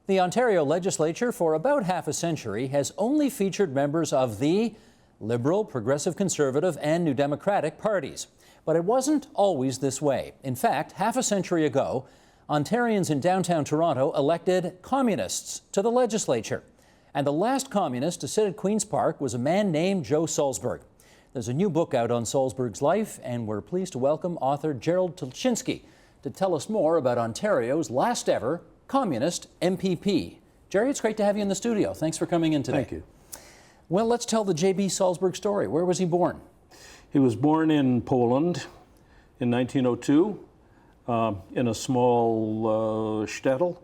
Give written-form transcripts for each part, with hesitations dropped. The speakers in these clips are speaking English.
The Ontario legislature for about half a century has only featured members of the Liberal, Progressive Conservative and New Democratic parties. But it wasn't always this way. In fact, half a century ago, Ontarians in downtown Toronto elected communists to the legislature. And the last communist to sit at Queen's Park was a man named Joe Salsberg. There's a new book out on Salsberg's life, and we're pleased to welcome author Gerald Tulchinsky to tell us more about Ontario's last ever communist MPP. Jerry, it's great to have you in the studio. Thanks for coming in today. Thank you. Well, let's tell the J.B. Salsberg story. Where was he born? He was born in Poland in 1902 in a small shtetl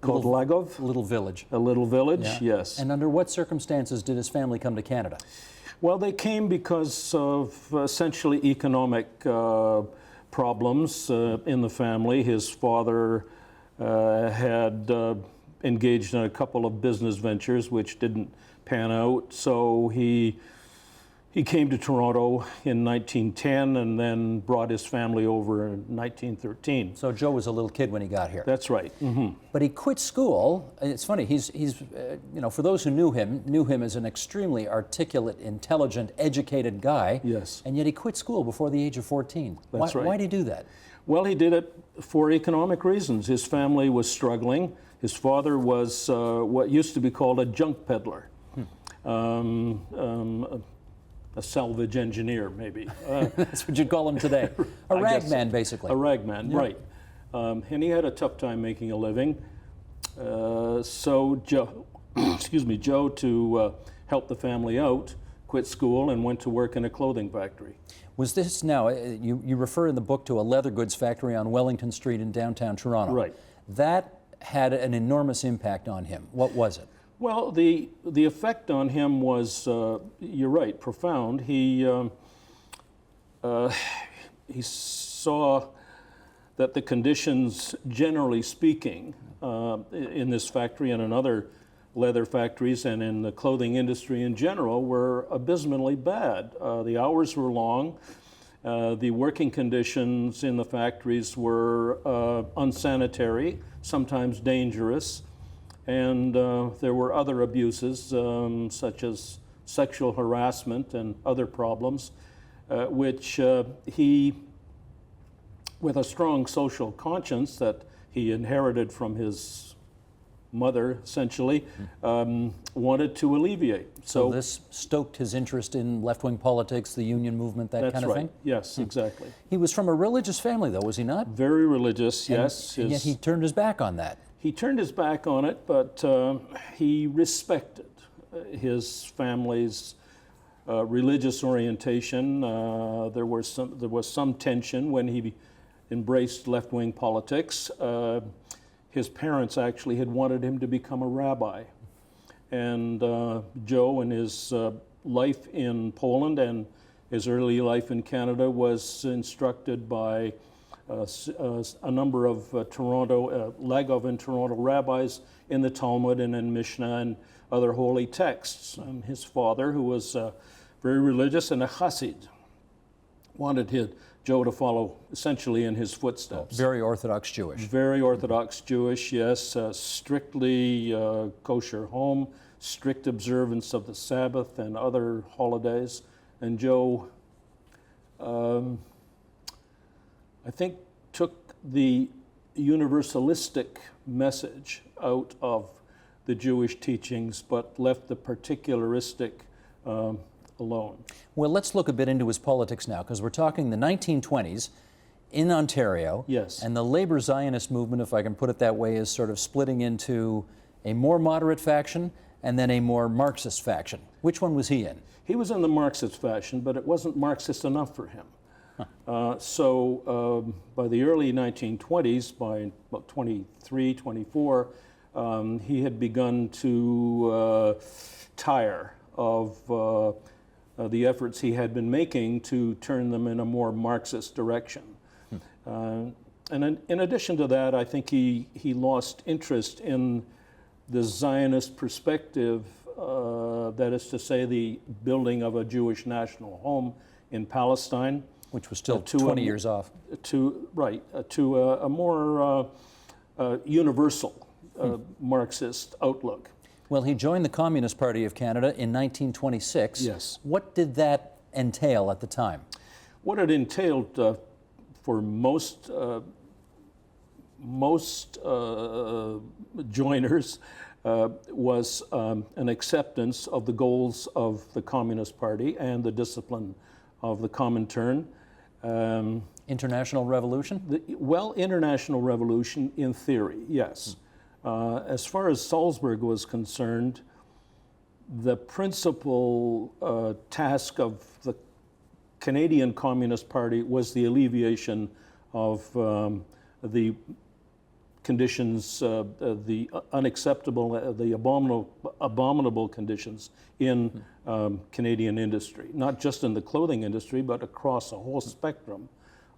called Lagov. A little village. A little village, Yeah. yes. And under what circumstances did his family come to Canada? Well, they came because of essentially economic problems in the family. His father had engaged in a couple of business ventures which didn't pan out, so he came to Toronto in 1910 and then brought his family over in 1913. So Joe was a little kid when he got here. That's right. Mm-hmm. But he quit school. It's funny, he's for those who knew him as an extremely articulate, intelligent, educated guy. Yes. And yet he quit school before the age of 14. That's right. Why did he do that? Well, he did it for economic reasons. His family was struggling. His father was what used to be called a junk peddler. A salvage engineer, maybe. That's what you'd call him today. A ragman, basically. A ragman, Yeah. right. And he had a tough time making a living. So Joe, Joe, to help the family out, quit school and went to work in a clothing factory. Was this now, you refer in the book to a leather goods factory on Wellington Street in downtown Toronto. Right. That had an enormous impact on him. What was it? Well, the effect on him was, you're right, profound. He saw that the conditions, generally speaking, in this factory and in other leather factories and in the clothing industry in general were abysmally bad. The hours were long. The working conditions in the factories were unsanitary, sometimes dangerous. And there were other abuses, such as sexual harassment and other problems, which he, with a strong social conscience that he inherited from his mother, essentially, wanted to alleviate. So this stoked his interest in left-wing politics, the union movement, that kind of thing? Yes, exactly. He was from a religious family, though, was he not? Very religious, yes. And yet he turned his back on that. He turned his back on it, but he respected his family's religious orientation. There was some tension when he embraced left-wing politics. His parents actually had wanted him to become a rabbi. And Joe, in his life in Poland and his early life in Canada, was instructed by a number of Lagov and Toronto rabbis in the Talmud and in Mishnah and other holy texts. And his father, who was very religious and a Chassid, wanted Joe to follow essentially in his footsteps. Very Orthodox Jewish. Very Orthodox Jewish, yes. Strictly kosher home, strict observance of the Sabbath and other holidays. And Joe, I think, took the universalistic message out of the Jewish teachings, but left the particularistic alone. Well, let's look a bit into his politics now, because we're talking the 1920s in Ontario. Yes. And the labor Zionist movement, if I can put it that way, is sort of splitting into a more moderate faction and then a more Marxist faction. Which one was he in? He was in the Marxist faction, but it wasn't Marxist enough for him. So by the early 1920s, by about 23, 24, he had begun to tire of the efforts he had been making to turn them in a more Marxist direction. And in addition to that, I think he lost interest in the Zionist perspective, that is to say, the building of a Jewish national home in Palestine. Which was still 20 years off. To a more universal Marxist outlook. Well, he joined the Communist Party of Canada in 1926. Yes. What did that entail at the time? What it entailed for most joiners was an acceptance of the goals of the Communist Party and the discipline of the Comintern. International Revolution? International revolution in theory, yes. As far as Salsberg was concerned, the principal task of the Canadian Communist Party was the alleviation of the conditions, the unacceptable, the abominable conditions in Canadian industry, not just in the clothing industry, but across a whole spectrum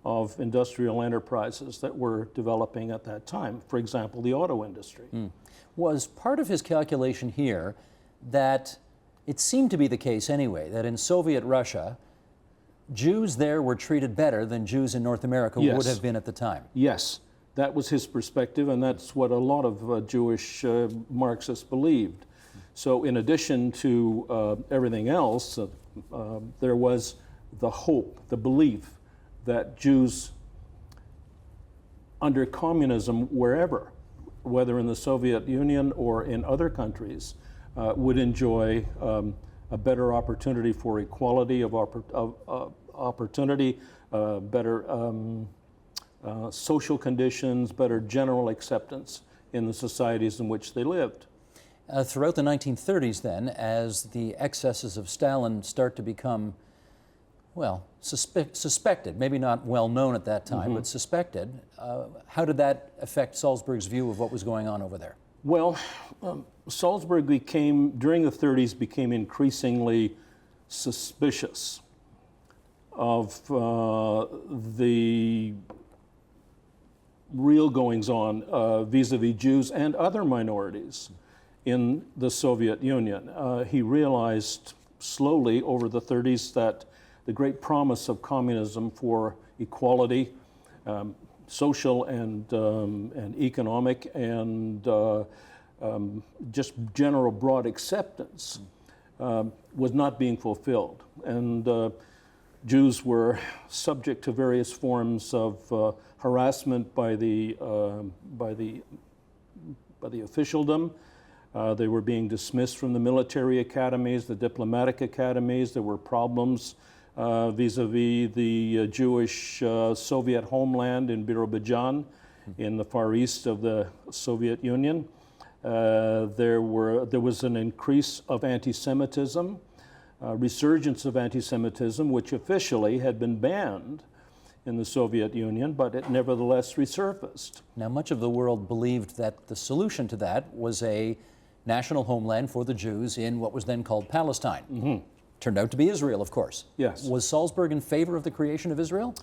of industrial enterprises that were developing at that time. For example, the auto industry. Was part of his calculation here that it seemed to be the case anyway, that in Soviet Russia, Jews there were treated better than Jews in North America would have been at the time? Yes, that was his perspective, and that's what a lot of Jewish Marxists believed. So in addition to everything else, there was the hope, the belief that Jews under communism, wherever, whether in the Soviet Union or in other countries, would enjoy a better opportunity for equality of opportunity, better social conditions, better general acceptance in the societies in which they lived. Throughout the 1930s then, as the excesses of Stalin start to become, well, suspected, maybe not well known at that time, but suspected, how did that affect Salsberg's view of what was going on over there? Well, Salsberg during the 30s, became increasingly suspicious of the real goings-on vis-a-vis Jews and other minorities in the Soviet Union. He realized slowly over the 30s that the great promise of communism for equality, social and economic, and just general broad acceptance was not being fulfilled. And Jews were subject to various forms of harassment by the officialdom. They were being dismissed from the military academies, the diplomatic academies. There were problems vis-a-vis the Jewish Soviet homeland in Birobidzhan in the far east of the Soviet Union. There was an increase of anti-Semitism, resurgence of anti-Semitism, which officially had been banned in the Soviet Union, but it nevertheless resurfaced. Now, much of the world believed that the solution to that was a national homeland for the Jews in what was then called Palestine. Turned out to be Israel, of course. Yes. Was Salsberg in favor of the creation of Israel?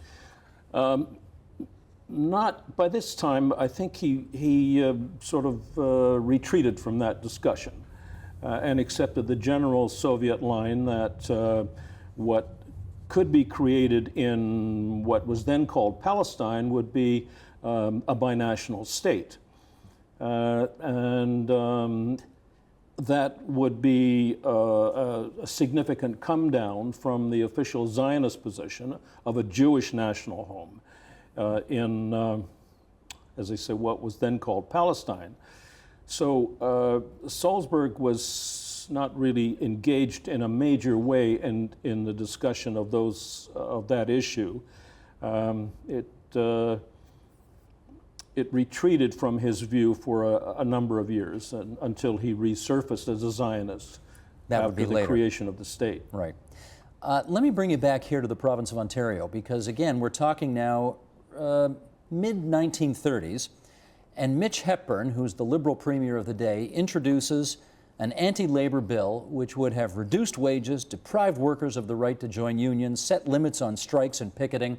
Not by this time. I think he sort of retreated from that discussion and accepted the general Soviet line that what could be created in what was then called Palestine would be a binational state. That would be a significant come down from the official Zionist position of a Jewish national home in, as I say, what was then called Palestine. So Salsberg was not really engaged in a major way in the discussion of that issue. It retreated from his view for a number of years until he resurfaced as a Zionist after the creation of the state. Right. Let me bring you back here to the province of Ontario, because again, we're talking now mid-1930s, and Mitch Hepburn, who's the Liberal Premier of the day, introduces an anti-labor bill which would have reduced wages, deprived workers of the right to join unions, set limits on strikes and picketing.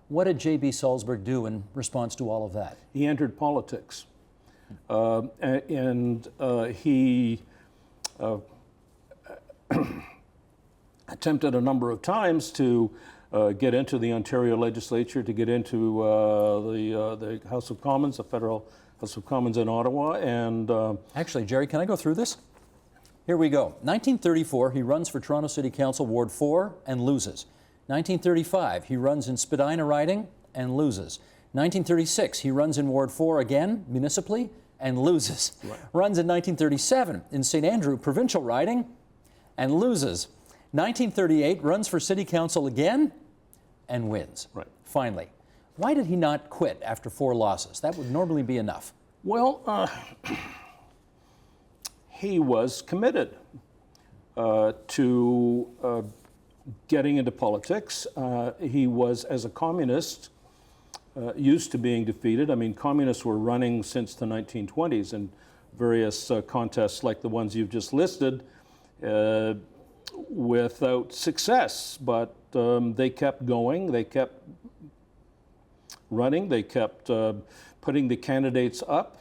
What did J.B. Salsberg do in response to all of that? He entered politics, and he attempted a number of times to get into the Ontario legislature, to get into the House of Commons, the federal House of Commons in Ottawa, and Actually, Jerry, can I go through this? Here we go. 1934, he runs for Toronto City Council Ward 4 and loses. 1935, he runs in Spadina riding and loses. 1936, he runs in Ward 4 again, municipally, and loses. Right. Runs in 1937 in St. Andrew provincial riding and loses. 1938, runs for City Council again and wins. Right. Finally. Why did he not quit after 4 losses? That would normally be enough. well, he was committed to getting into politics. He was, as a communist, used to being defeated. I mean, communists were running since the 1920s in various contests like the ones you've just listed without success. But they kept going, they kept running, they kept putting the candidates up,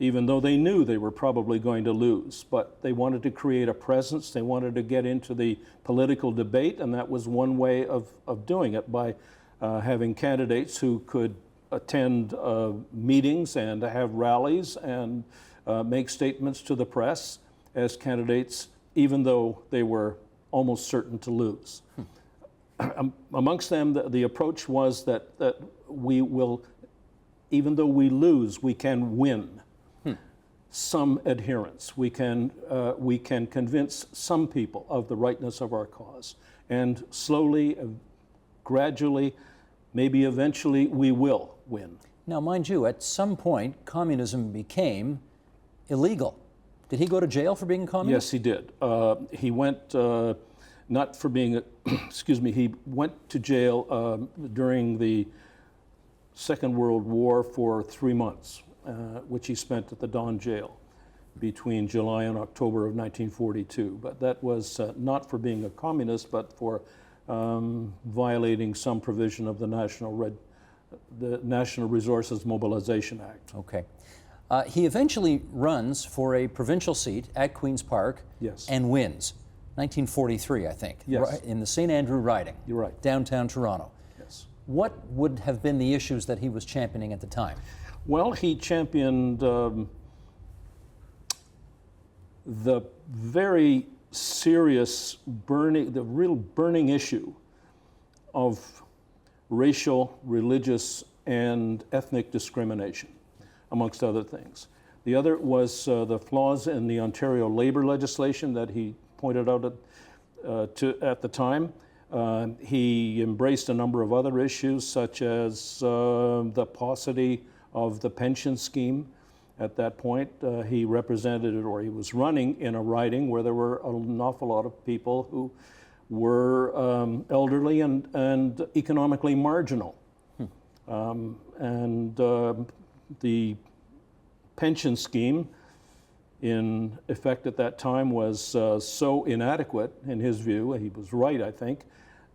even though they knew they were probably going to lose. But they wanted to create a presence, they wanted to get into the political debate, and that was one way of doing it, by having candidates who could attend meetings and have rallies and make statements to the press as candidates, even though they were almost certain to lose. Amongst them, the approach was that we will, even though we lose, we can win some adherents. We can convince some people of the rightness of our cause. And slowly, gradually, maybe eventually, we will win. Now, mind you, at some point, communism became illegal. Did he go to jail for being a communist? Yes, he did. He went, not for being, excuse me, he went to jail during the Second World War for 3 months, which he spent at the Don Jail between July and October of 1942. But that was not for being a communist, but for violating some provision of the National Resources Mobilization Act. Okay. He eventually runs for a provincial seat at Queen's Park Yes. and wins. 1943, I think. Yes. Right, in the St. Andrew riding. You're right. Downtown Toronto. Yes. What would have been the issues that he was championing at the time? Well, he championed the very serious the real burning issue of racial, religious, and ethnic discrimination, amongst other things. The other was the flaws in the Ontario labor legislation that he pointed out at the time. He embraced a number of other issues, such as the paucity of the pension scheme. At that point, he represented it, or he was running in a riding where there were an awful lot of people who were elderly and economically marginal. The pension scheme in effect at that time was so inadequate, in his view, he was right, I think,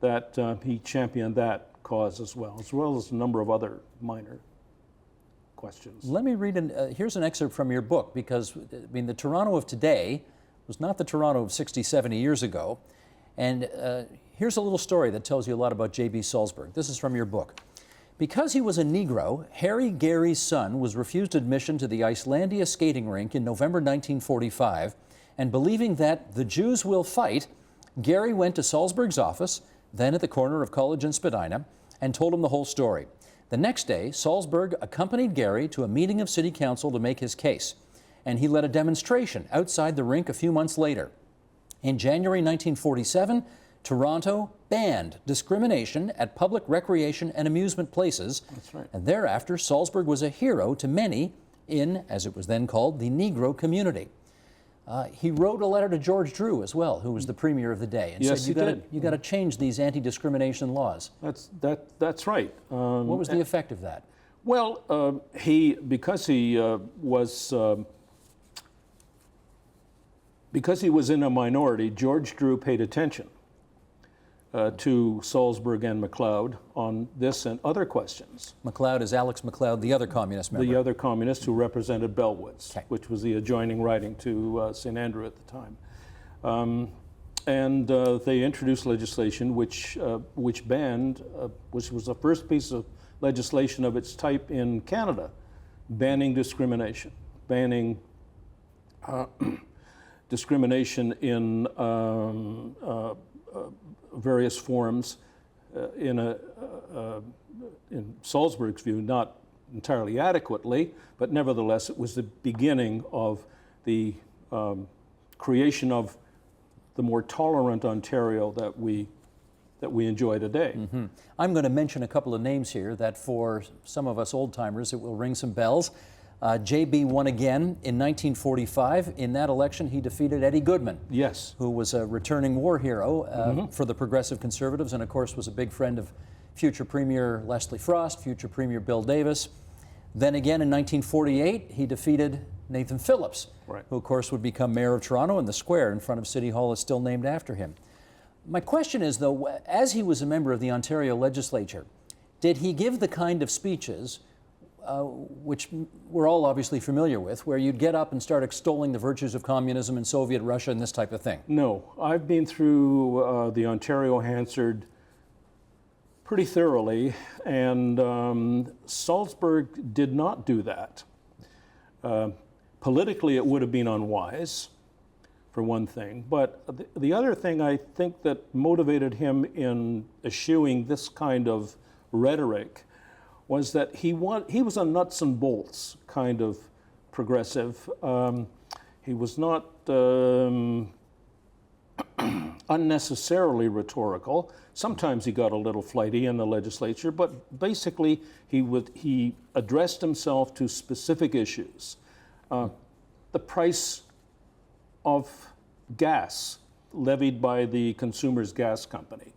that he championed that cause as well as a number of other minor questions. Let me read, here's an excerpt from your book, because, I mean, the Toronto of today was not the Toronto of 60, 70 years ago. And here's a little story that tells you a lot about J.B. Salsberg. This is from your book. Because he was a Negro, Harry Gary's son was refused admission to the Icelandia skating rink in November 1945, and believing that the Jews will fight, Gary went to Salsberg's office, then at the corner of College and Spadina, and told him the whole story. The next day, Salsberg accompanied Gary to a meeting of City Council to make his case, and he led a demonstration outside the rink a few months later. In January 1947, Toronto banned discrimination at public recreation and amusement places. That's right. And thereafter, Salsberg was a hero to many in, as it was then called, the Negro community. He wrote a letter to George Drew as well, who was the premier of the day, and Yes, said, you got to change these anti-discrimination laws. That's right. What was the effect of that? Well, because he was in a minority, George Drew paid attention to Salsberg and MacLeod on this and other questions. MacLeod is Alex MacLeod, the other communist member. The other communist who represented Bellwoods, Okay. which was the adjoining riding to St. Andrew at the time. They introduced legislation which banned, which was the first piece of legislation of its type in Canada, banning discrimination, banning discrimination in various forms in Salsberg's view, not entirely adequately, but nevertheless it was the beginning of the creation of the more tolerant Ontario that we enjoy today. Mm-hmm. I'm going to mention a couple of names here that for some of us old-timers it will ring some bells. J.B. won again in 1945. In that election, he defeated Eddie Goodman, Yes. who was a returning war hero for the Progressive Conservatives, and of course was a big friend of future Premier Leslie Frost, future Premier Bill Davis. Then again in 1948, he defeated Nathan Phillips, Right. who of course would become mayor of Toronto, and the square in front of City Hall is still named after him. My question is, though, as he was a member of the Ontario legislature, did he give the kind of speeches which we're all obviously familiar with, where you'd get up and start extolling the virtues of communism in Soviet Russia and this type of thing? No, I've been through the Ontario Hansard pretty thoroughly, and Salsberg did not do that. Politically, it would have been unwise, for one thing, but the other thing I think that motivated him in eschewing this kind of rhetoric was that he was a nuts and bolts kind of progressive. He was not unnecessarily rhetorical. Sometimes he got a little flighty in the legislature, but basically he addressed himself to specific issues. The price of gas levied by the Consumers Gas Company.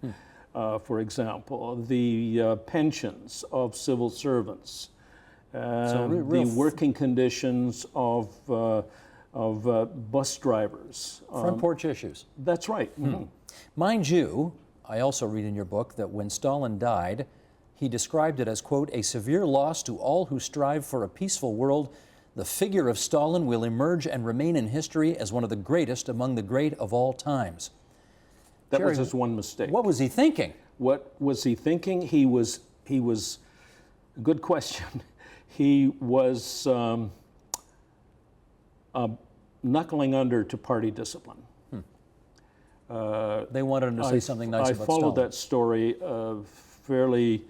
For example, the pensions of civil servants, the working conditions of bus drivers. Front porch issues. That's right. Mm-hmm. Mind you, I also read in your book that when Stalin died, he described it as, quote, a severe loss to all who strive for a peaceful world. The figure of Stalin will emerge and remain in history as one of the greatest among the great of all times. That Jerry, was his one mistake. What was he thinking? What was he thinking? He was good question. He was knuckling under to party discipline. They wanted him to say something nice about Stalin. I followed that story fairly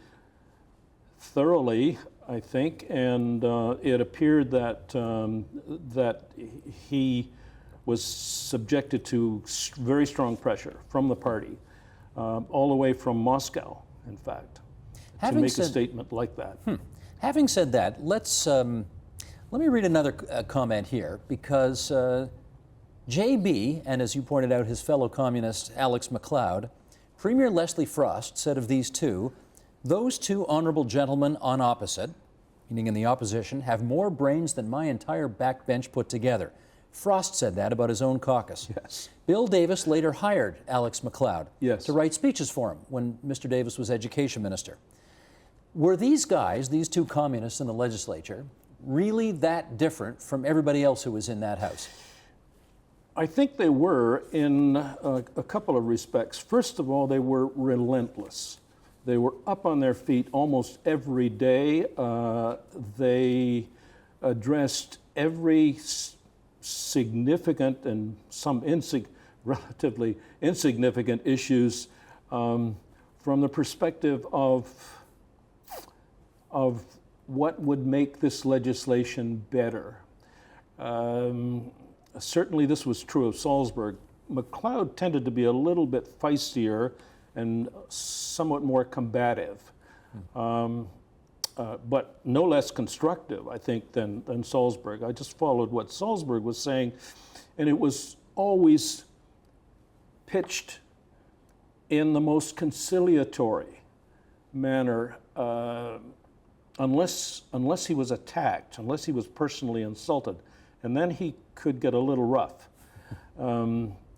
thoroughly, I think, and it appeared that that he was subjected to very strong pressure from the party, all the way from Moscow, in fact, to make a statement like that. Having said that, let me read another comment here, because J.B., and as you pointed out, his fellow communist Alex MacLeod, Premier Leslie Frost said of these two, those two honorable gentlemen on opposite, meaning in the opposition, have more brains than my entire backbench put together. Frost said that about his own caucus. Yes. Bill Davis later hired Alex MacLeod to write speeches for him when Mr. Davis was education minister. Were these guys, these two communists in the legislature, really that different from everybody else who was in that house? I think they were in a couple of respects. First of all, they were relentless. They were up on their feet almost every day. They addressed every significant and some relatively insignificant issues from the perspective of what would make this legislation better. Certainly this was true of Salsberg. MacLeod tended to be a little bit feistier and somewhat more combative, but no less constructive, I think, than Salsberg. I just followed what Salsberg was saying, and it was always pitched in the most conciliatory manner, unless he was attacked, unless he was personally insulted, and then he could get a little rough,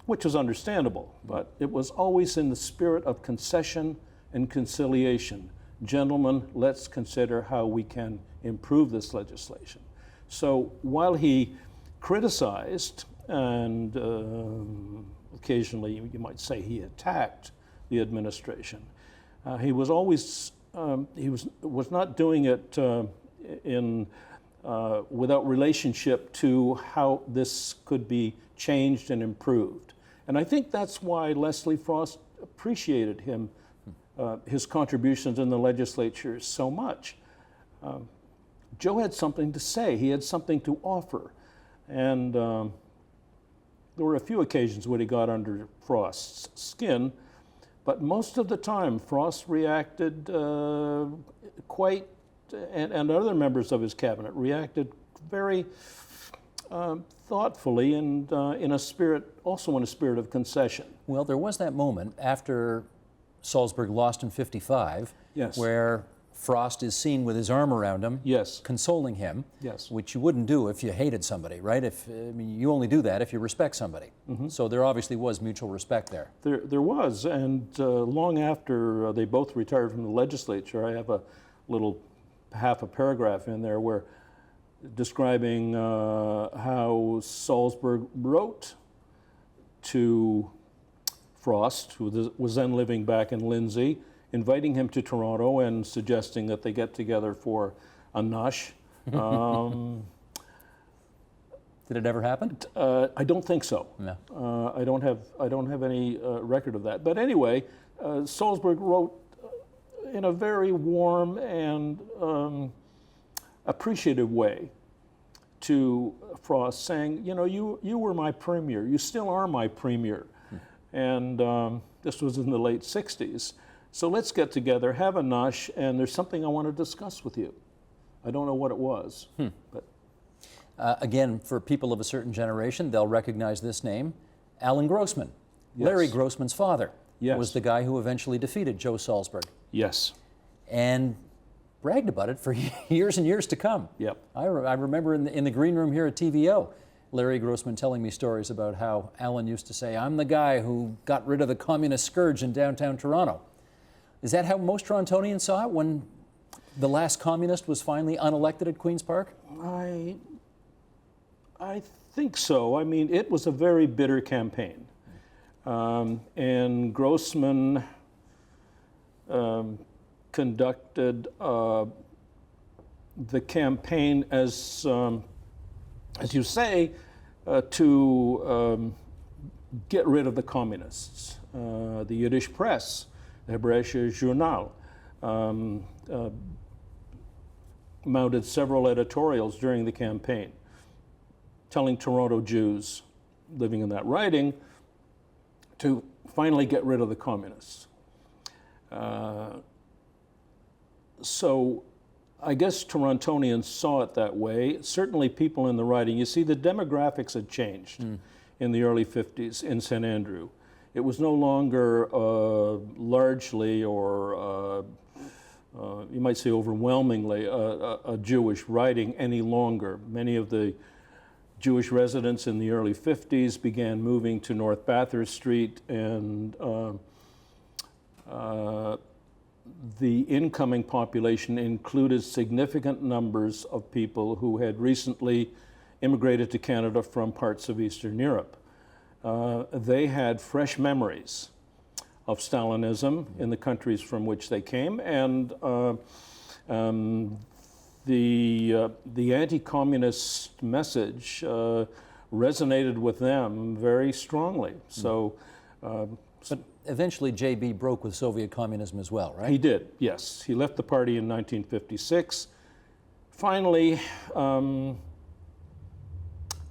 which was understandable, but it was always in the spirit of concession and conciliation. Gentlemen, let's consider how we can improve this legislation. So while he criticized and occasionally you might say he attacked the administration, he was always he was not doing it in without relationship to how this could be changed and improved. And I think that's why Leslie Frost appreciated him, his contributions in the legislature so much. Joe had something to say. He had something to offer. And there were a few occasions when he got under Frost's skin, but most of the time Frost reacted quite, and other members of his cabinet reacted very thoughtfully and in a spirit of concession. Well, there was that moment after Salsberg lost in '55, yes, where Frost is seen with his arm around him, yes, consoling him, yes, which you wouldn't do if you hated somebody, right? I mean, you only do that if you respect somebody. Mm-hmm. So there obviously was mutual respect there. There was, and long after they both retired from the legislature, I have a little half a paragraph in there where describing how Salsberg wrote to Frost, who was then living back in Lindsay, inviting him to Toronto and suggesting that they get together for a nosh. Did it ever happen? I don't think so. No. I don't have any record of that. But anyway, Salsberg wrote in a very warm and appreciative way to Frost, saying, you know, you were my premier. You still are my premier. And this was in the late 60s. So let's get together, have a nosh, and there's something I want to discuss with you. I don't know what it was. But again, for people of a certain generation, they'll recognize this name, Alan Grossman. Yes. Larry Grossman's father, yes, was the guy who eventually defeated Joe Salsberg. Yes. And bragged about it for years and years to come. Yep. I remember in the green room here at TVO, Larry Grossman telling me stories about how Alan used to say, I'm the guy who got rid of the communist scourge in downtown Toronto. Is that how most Torontonians saw it when the last communist was finally unelected at Queen's Park? I think so. I mean, it was a very bitter campaign. And Grossman conducted the campaign as you say, to get rid of the communists. The Yiddish press, the Hebräische Journal, mounted several editorials during the campaign telling Toronto Jews living in that riding to finally get rid of the communists. So I guess Torontonians saw it that way. Certainly people in the riding, you see the demographics had changed in the early 50s in St. Andrew. It was no longer largely or you might say overwhelmingly a Jewish riding any longer. Many of the Jewish residents in the early 50s began moving to North Bathurst Street, and the incoming population included significant numbers of people who had recently immigrated to Canada from parts of Eastern Europe. They had fresh memories of Stalinism in the countries from which they came, and the anti-communist message resonated with them very strongly. So. But eventually J.B. broke with Soviet communism as well, right? He did, yes. He left the party in 1956, finally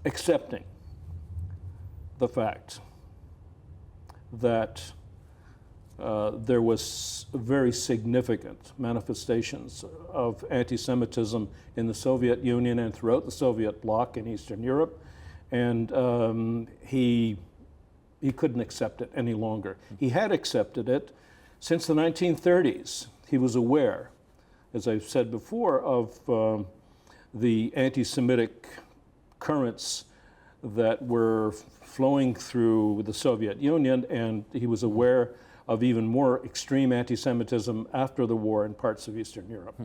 accepting the fact that there was very significant manifestations of anti-Semitism in the Soviet Union and throughout the Soviet bloc in Eastern Europe, and he couldn't accept it any longer. He had accepted it since the 1930s. He was aware, as I've said before, of the anti-Semitic currents that were flowing through the Soviet Union, and he was aware of even more extreme anti-Semitism after the war in parts of Eastern Europe.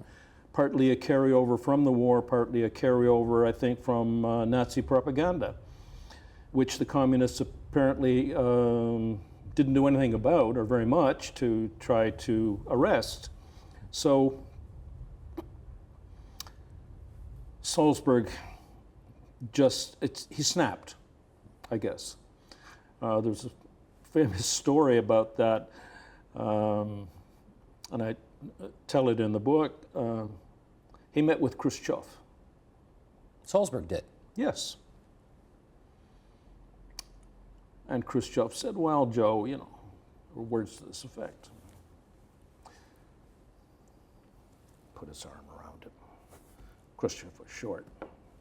Partly a carryover from the war, partly a carryover, I think, from Nazi propaganda, which the communists apparently didn't do anything about, or very much, to try to arrest. So Salsberg he snapped, I guess. There's a famous story about that, and I tell it in the book. He met with Khrushchev. Salsberg did. Yes. And Khrushchev said, well, Joe, or words to this effect. Put his arm around him. Khrushchev was short.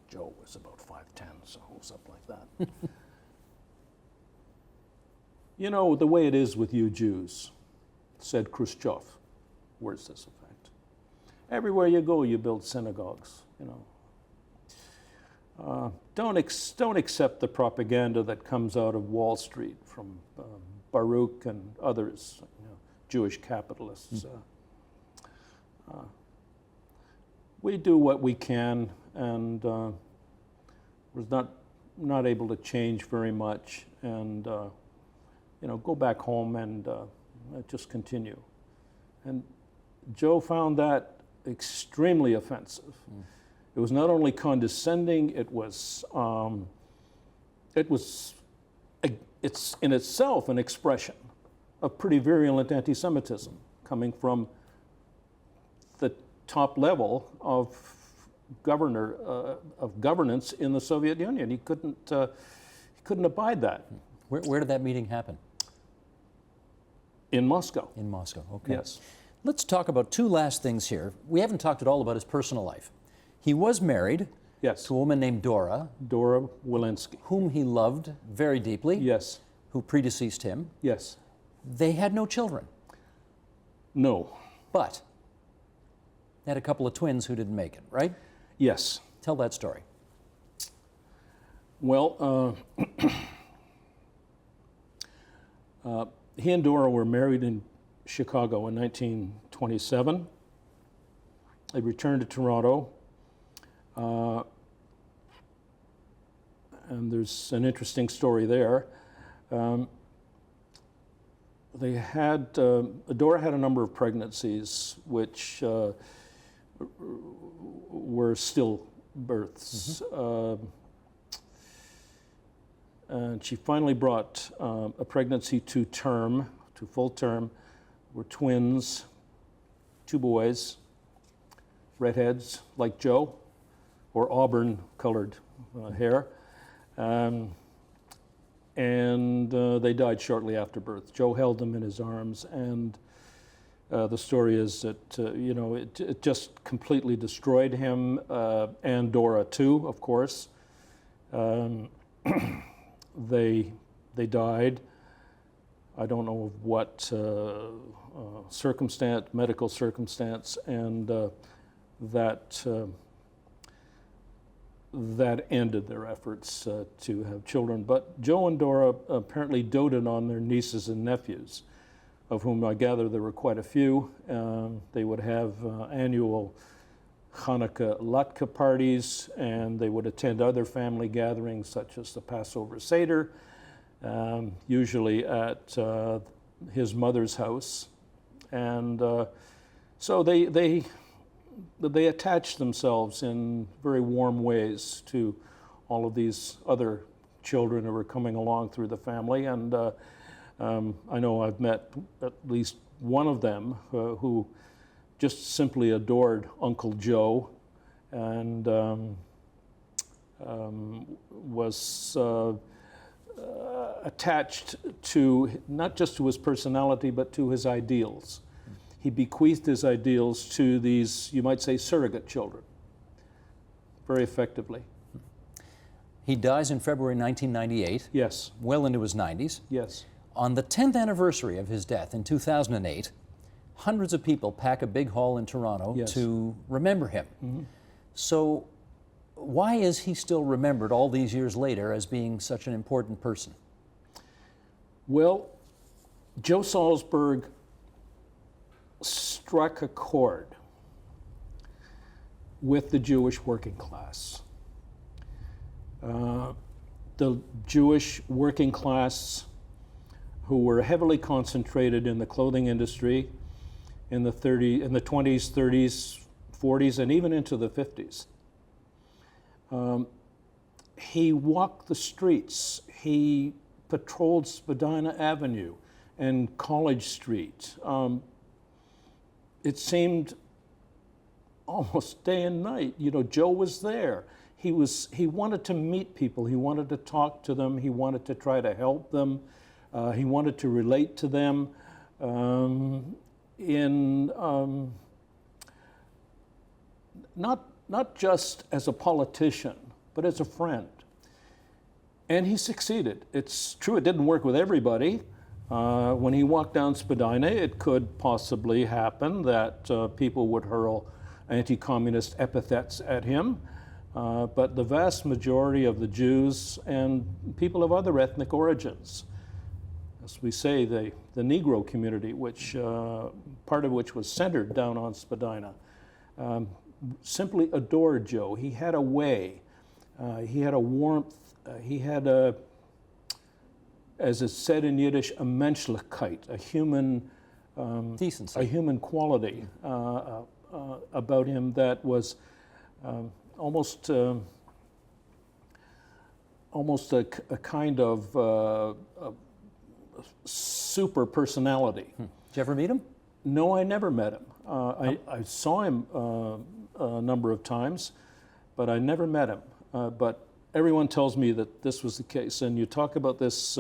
Joe was about 5'10", so it was up like that. The way it is with you Jews, said Khrushchev. Words to this effect. Everywhere you go, you build synagogues, Don't accept the propaganda that comes out of Wall Street from Baruch and others, Jewish capitalists. We do what we can, and we're not able to change very much, and go back home and just continue. And Joe found that extremely offensive. It was not only condescending, it's in itself an expression of pretty virulent anti-Semitism coming from the top level of governance in the Soviet Union. He couldn't abide that. Where did that meeting happen? In Moscow. In Moscow, okay. Yes. Let's talk about two last things here. We haven't talked at all about his personal life. He was married to a woman named Dora. Dora Walensky. Whom he loved very deeply. Yes. Who predeceased him. Yes. They had no children. No. But they had a couple of twins who didn't make it, right? Yes. Tell that story. Well, he and Dora were married in Chicago in 1927. They returned to Toronto. And there's an interesting story there. They had, Dora had a number of pregnancies which were still births. And she finally brought a pregnancy to full term, were twins, 2 boys, redheads like Joe, or auburn-colored hair. And they died shortly after birth. Joe held them in his arms, and the story is that, it just completely destroyed him, and Dora too, of course. They died. I don't know of what medical circumstance, and that ended their efforts to have children. But Joe and Dora apparently doted on their nieces and nephews, of whom I gather there were quite a few. They would have annual Hanukkah Latka parties, and they would attend other family gatherings such as the Passover Seder, usually at his mother's house. And so they attached themselves in very warm ways to all of these other children who were coming along through the family. And I know I've met at least one of them who just simply adored Uncle Joe, and was attached to, not just to his personality, but to his ideals. He bequeathed his ideals to these, you might say, surrogate children, very effectively. He dies in February 1998. Yes. Well into his 90s. Yes. On the 10th anniversary of his death in 2008, hundreds of people pack a big hall in Toronto to remember him. So why is he still remembered all these years later as being such an important person? Well, Joe Salsberg struck a chord with the Jewish working class. The Jewish working class, who were heavily concentrated in the clothing industry in the 20s, 30s, 40s, and even into the 50s. He walked the streets. He patrolled Spadina Avenue and College Street. It seemed almost day and night. You know, Joe was there. He wanted to meet people. He wanted to talk to them. He wanted to try to help them. He wanted to relate to them not just as a politician, but as a friend. And he succeeded. It's true it didn't work with everybody. When he walked down Spadina, it could possibly happen that people would hurl anti-communist epithets at him. But the vast majority of the Jews and people of other ethnic origins, as we say, the Negro community, which part of which was centered down on Spadina, simply adored Joe. He had a way. He had a warmth. He had a, as it's said in Yiddish, a Menschlichkeit, a human decency, a human quality about him that was almost a kind of super personality. Did you ever meet him? No, I never met him. I saw him a number of times, but I never met him. But everyone tells me that this was the case. And you talk about this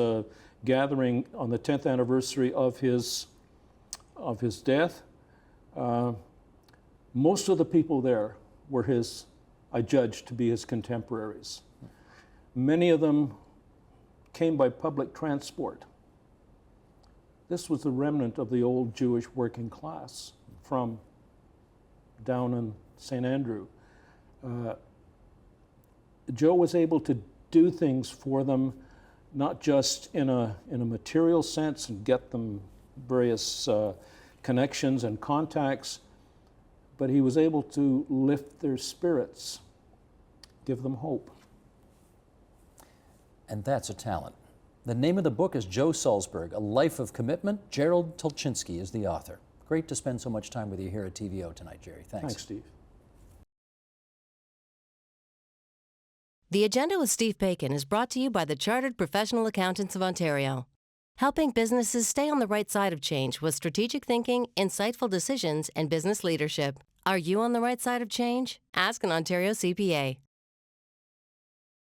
gathering on the 10th anniversary of his death. Most of the people there were I judged to be his contemporaries. Many of them came by public transport. This was the remnant of the old Jewish working class from down in St. Andrew. Joe was able to do things for them, not just in a material sense and get them various connections and contacts, but he was able to lift their spirits, give them hope. And that's a talent. The name of the book is Joe Salsberg, A Life of Commitment. Gerald Tulchinsky is the author. Great to spend so much time with you here at TVO tonight, Jerry. Thanks. Thanks, Steve. The Agenda with Steve Bacon is brought to you by the Chartered Professional Accountants of Ontario, helping businesses stay on the right side of change with strategic thinking, insightful decisions, and business leadership. Are you on the right side of change? Ask an Ontario CPA.